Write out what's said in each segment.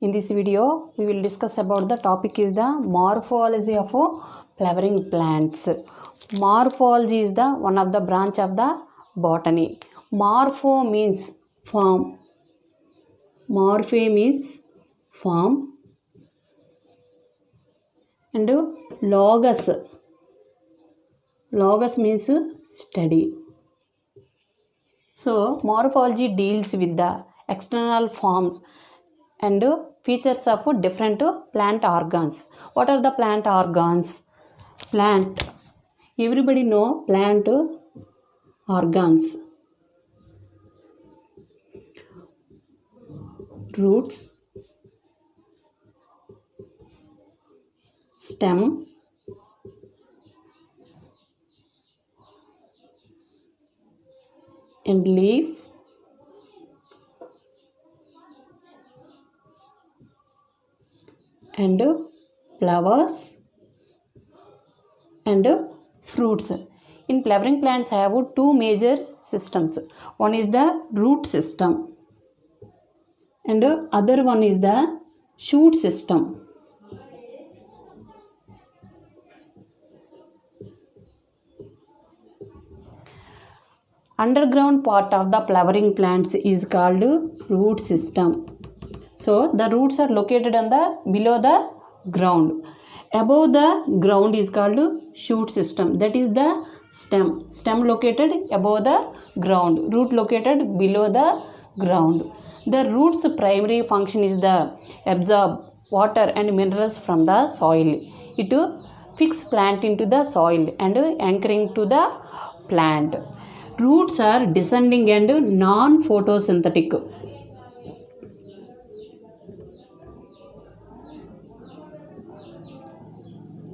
In this video, we will discuss about the topic is the morphology of flowering plants. Morphology is the one of the branch of the botany. Morpho means form. Morphe means form. And logos. Logos means study. So, morphology deals with the external forms and features of different plant organs. What are the plant organs? Plant. Everybody know plant organs. Roots, stem, and leaf, and flowers and fruits. In flowering plants have two major systems. One is the root system and other one is the shoot system. Underground part of the flowering plants is called root system. So the roots are located on the below the ground. Above the ground is called shoot system. That is the stem. Stem located above the ground. Root located below the ground. The root's primary function is the absorb water and minerals from the soil. It fix plant into the soil and anchoring to the plant. Roots are descending and non-photosynthetic.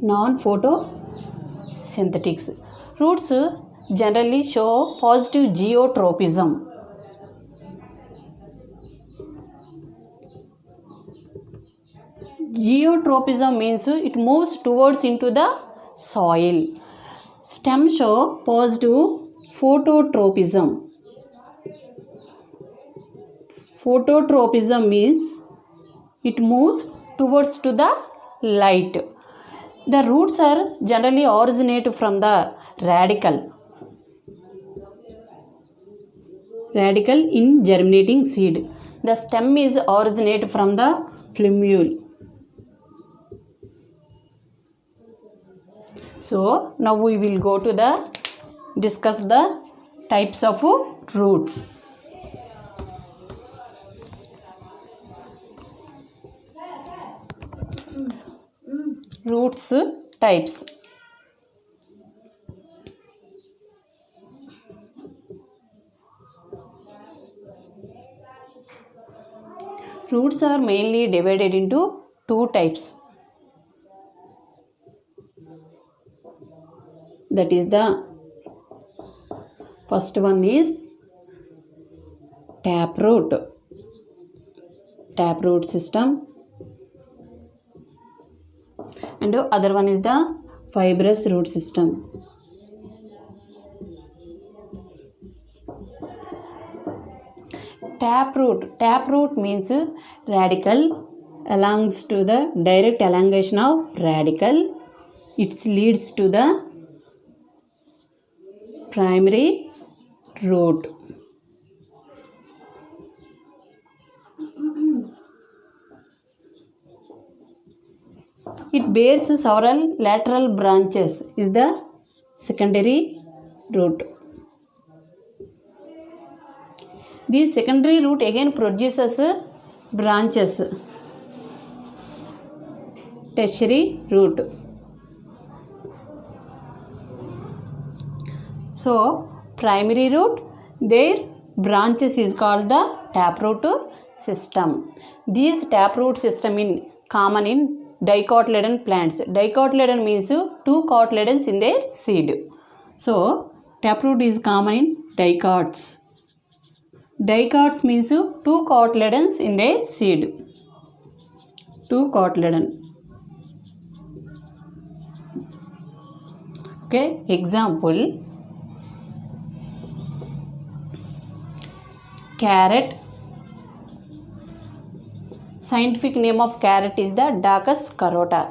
Non-photosynthetics. Roots generally show positive geotropism. Geotropism means it moves towards into the soil. Stem show positive phototropism. Phototropism means it moves towards to the light. The roots are generally originate from the radicle in germinating seed. The stem is originate from the plumule. So now we will go to the discuss the types of roots. Roots types. Roots are mainly divided into two types. That is the first one is taproot system. And the other one is the fibrous root system. Taproot means radical belongs to the direct elongation of radical. It leads to the primary root. It bears several lateral branches is the secondary root. This secondary root again produces branches. Tertiary root. So primary root, their branches is called the taproot system. These taproot system in common in dicotyledon plants. Dicotyledon means two cotyledons in their seed. So taproot is common in dicots. Dicots means two cotyledons in their seed. Two cotyledon. Okay, example. Carrot, Scientific name of carrot is the Daucus carota.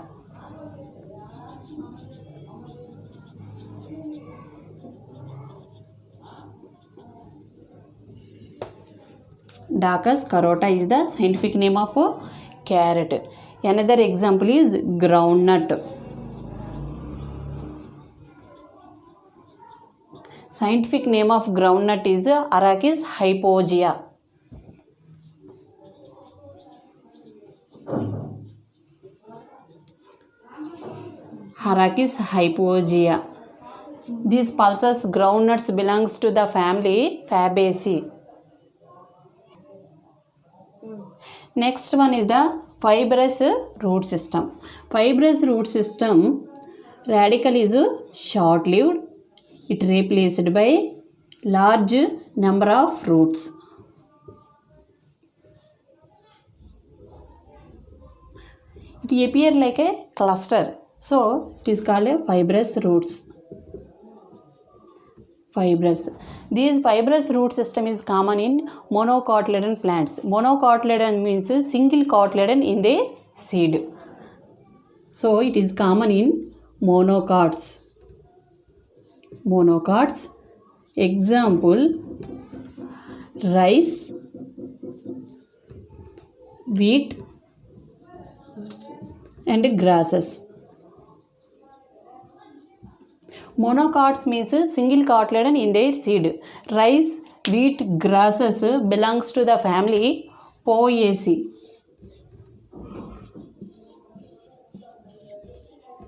Daucus carota is the scientific name of carrot. Another example is groundnut. Scientific name of groundnut is Arachis hypogaea. Arachis hypogaea. These pulses groundnuts belongs to the family Fabaceae. Next one is the fibrous root system. Fibrous root system radicle is short-lived. It replaced by large number of roots. It appear like a cluster. So it is called a fibrous roots. Fibrous. This fibrous root system is common in monocotyledon plants. Monocotyledon means single cotyledon in the seed. So it is common in monocots. Monocots. Example: rice, wheat, and grasses. Monocots means single cotyledon in their seed. Rice, wheat, grasses belongs to the family Poaceae.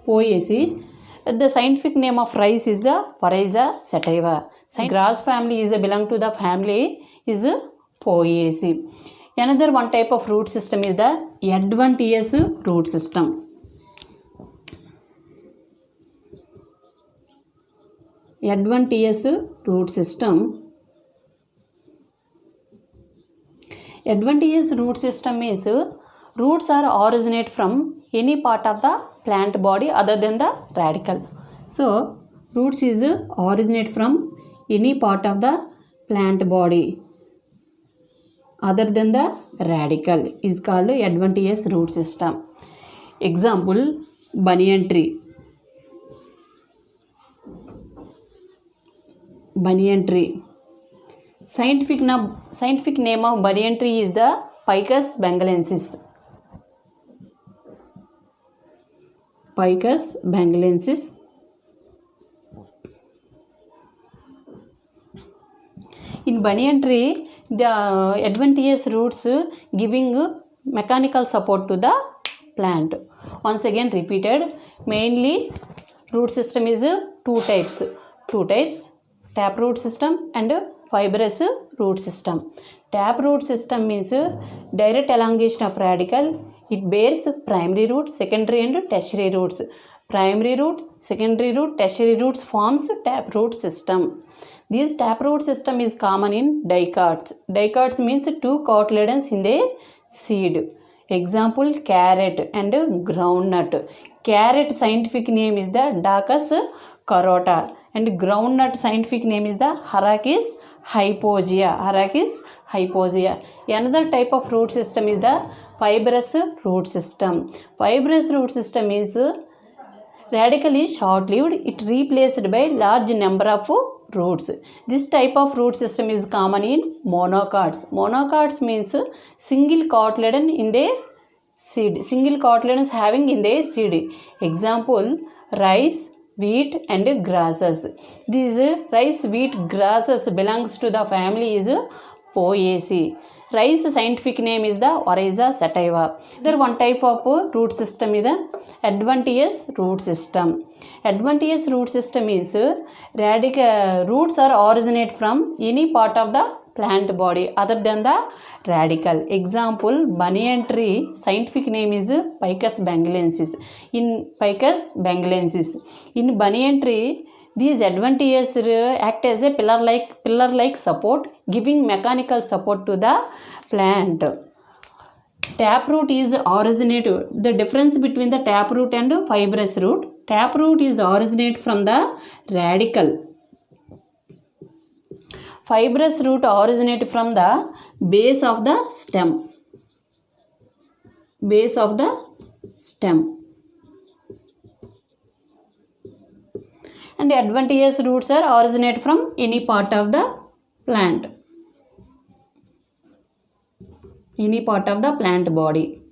Poaceae. The scientific name of rice is the Oryza sativa. Grass family is belong to the family is Poaceae. Another one type of root system is the adventitious root system. Adventitious root system. Adventitious root system means roots are originate from any part of the plant body other than the radicle. So roots is originate from any part of the plant body other than the radicle is called adventitious root system. Example: banyan tree. Banyan tree. Scientific name of banyan tree is the Picus bengalensis. Picus bengalensis. In banyan tree, the adventitious roots giving mechanical support to the plant. Once again repeated, mainly root system is two types. Taproot system and fibrous root system. Taproot system means direct elongation of radicle. It bears primary root, secondary and tertiary roots. Primary root, secondary root, tertiary roots forms taproot system. This taproot system is common in dicots. Dicots means two cotyledons in the seed. Example: carrot and groundnut. Carrot scientific name is the Daucus carota and groundnut scientific name is the Arachis hypogaea. Arachis hypogaea. Another type of root system is the fibrous root system. Fibrous root system means radicle is short-lived. It replaced by large number of roots. This type of root system is common in monocots. Monocots means single cotyledon in their seed. Single cotyledons having in their seed. Example: rice, wheat and grasses. These rice, wheat, grasses belongs to the family is Poaceae. Rice scientific name is the Oryza sativa. There one type of root system is the adventitious root system. Adventitious root system means roots are originate from any part of the plant body other than the radicle. Example: banyan tree scientific name is Picus bengalensis. In banyan tree, these adventitious act as a pillar-like support, giving mechanical support to the plant. Taproot is originated. The difference between the taproot and fibrous root: taproot is originate from the radicle. Fibrous root originate from the base of the stem. base of the stem. And adventitious roots are originate from any part of the plant, any part of the plant body.